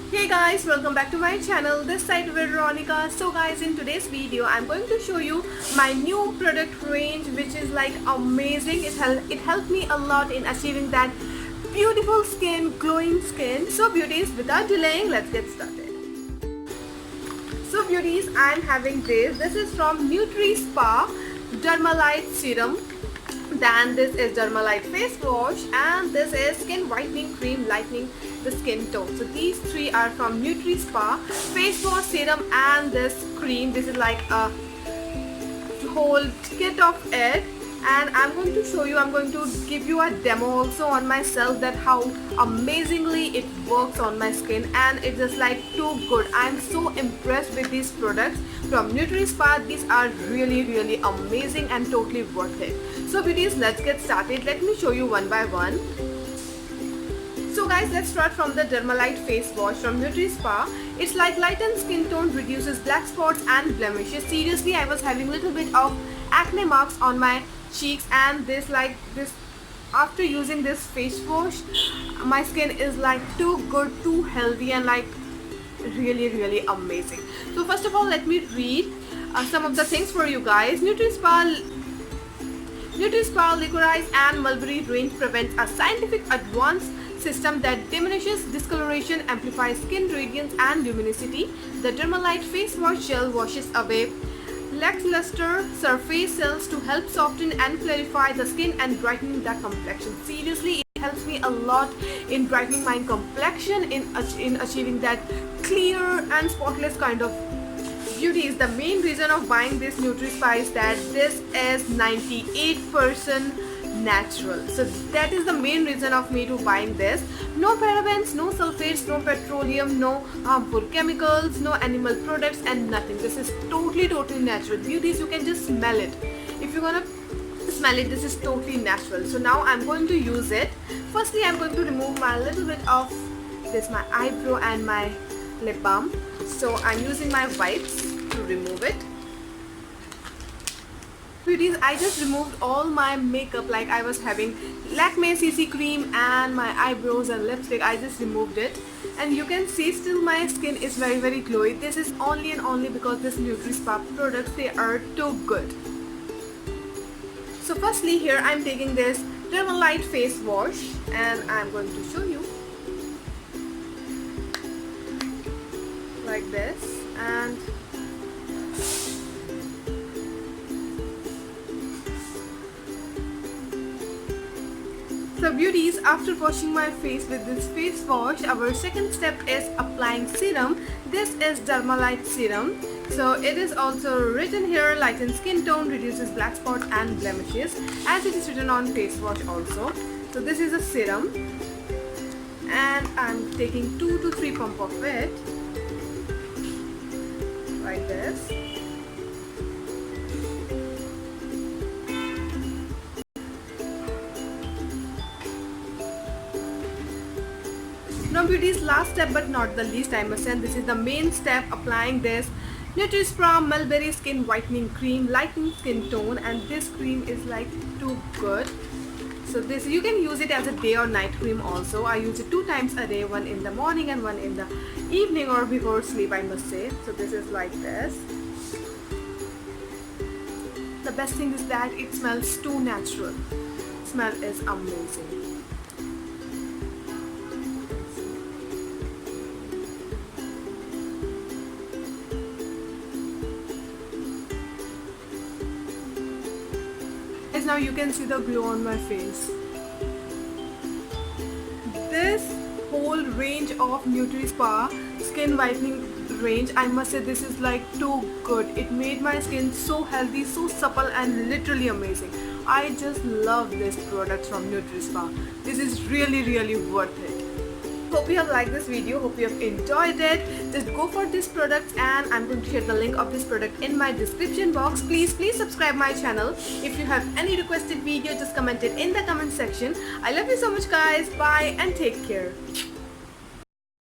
Hey guys, welcome back to my channel. This side Veronica. So guys, in today's video I'm going to show you my new product range, which is like amazing. It helped me a lot in achieving that beautiful skin, glowing skin. So beauties, without delaying, let's get started. So beauties, I'm having this is from Nutrispa Dermalite Serum. Then this is Dermalite face wash, and this is skin whitening cream lightening the skin tone. So these three are from Nutrispa face wash, serum, and this cream. This is like a whole kit of it, and I'm going to show you, I'm going to give you a demo also on myself, that how amazingly it works on my skin, and it's just like too good. I'm so impressed with these products from Nutrispa. These are really amazing and totally worth it. So beauties, let's get started. Let me show you one by one. So guys, let's start from the Dermalite face wash from Nutrispa. It's like lightens skin tone, reduces black spots and blemishes. Seriously, I was having a little bit of acne marks on my cheeks, and this after using this face wash, my skin is like too good, too healthy, and like really amazing. So first of all, let me read some of the things for you guys. Nutrispa Licorice and Mulberry range prevents a scientific advanced system that diminishes discoloration, amplifies skin radiance and luminosity. The Dermalite face wash gel washes away lackluster surface cells to help soften and clarify the skin and brightening the complexion. Seriously, it helps me a lot in brightening my complexion, in achieving that clear and spotless kind of beauty. Is the main reason of buying this Nutrispa is that this is 98% natural. So that is the main reason of me to buying this. No parabens, no sulfates, no petroleum, no harmful chemicals, no animal products, and nothing. This is totally natural. Beauties, you can just smell it. If you're gonna smell it, this is totally natural. So now I'm going to use it. Firstly, I'm going to remove my little bit of my eyebrow and my lip balm. So I'm using my wipes to remove it. Beauties, I just removed all my makeup, like I was having Lakme CC cream and my eyebrows and lipstick. I just removed it, and you can see still my skin is very glowy. This is only and only because this Nutrispa products, they are too good. So firstly, here I'm taking this Dermalite face wash, and I'm going to show you like this. And so beauties, after washing my face with this face wash, our second step is applying serum. This is Dermalite serum. So it is also written here, lightens skin tone, reduces black spots and blemishes, as it is written on face wash also. So this is a serum, and I'm taking 2 to 3 pump of it like this. Now beauties, last step but not the least, I must say, this is the main step, applying this Nutrispa Mulberry Skin Whitening Cream, lightening skin tone, and this cream is like too good. So this, you can use it as a day or night cream also. I use it 2 times a day, one in the morning and one in the evening or before sleep, I must say. So this is like this. The best thing is that it smells too natural. Smell is amazing. Now you can see the glow on my face. This whole range of Nutrispa skin whitening range, I must say, this is like too good. It made my skin so healthy, so supple, and literally amazing. I just love this product from Nutrispa. This is really worth it. Hope you have liked this video, hope you have enjoyed it. Just go for this product, and I'm going to share the link of this product in my description box. Please subscribe my channel. If you have any requested video, just comment it in the comment section. I love you so much guys. Bye and take care.